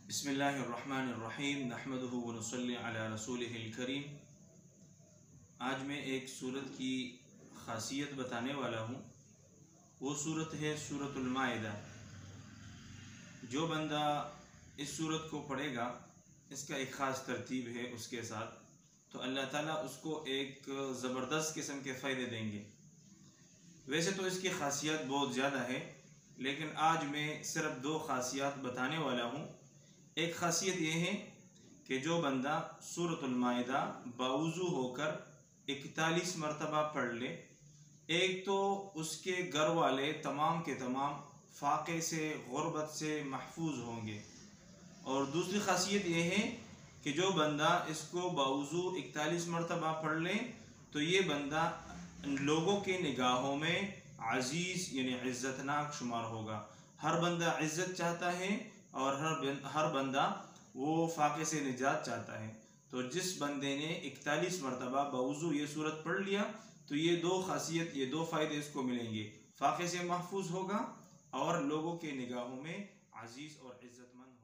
बिस्मिल्लाहिर्रहमानिर्रहीम नहमदुहु व नुसल्ली अला रसूलिहिल करीम। आज मैं एक सूरत की ख़ासियत बताने वाला हूँ। वो सूरत है सूरतुल माइदा। जो बंदा इस सूरत को पढ़ेगा, इसका एक ख़ास तरतीब है उसके साथ, तो अल्लाह ताला उसको एक ज़बरदस्त किस्म के फ़ायदे देंगे। वैसे तो इसकी ख़ासियत बहुत ज़्यादा है, लेकिन आज मैं सिर्फ दो ख़ासियत बताने वाला हूँ। एक ख़ासियत यह है कि जो बंदा सूरतुल माइदा बावुज़ू होकर 41 मरतबा पढ़ ले, एक तो उसके घर वाले तमाम के तमाम फ़ाक़े से, ग़ुरबत से महफूज होंगे, और दूसरी ख़ासियत यह है कि जो बंदा इसको बावुज़ू 41 मरतबा पढ़ ले तो ये बंदा लोगों के निगाहों में अज़ीज़ यानी इज़्ज़तनाक शुमार होगा। हर बंदा इज़्ज़त चाहता है और हर बंदा वो फ़ाक़े से निजात चाहता है। तो जिस बंदे ने 41 मरतबा बावुज़ू ये सूरत पढ़ लिया तो ये दो ख़ासियत, ये दो फ़ायदे इसको मिलेंगे। फ़ाक़े से महफूज होगा और लोगों के निगाहों में अज़ीज़ और इज़्ज़तमंद होगा।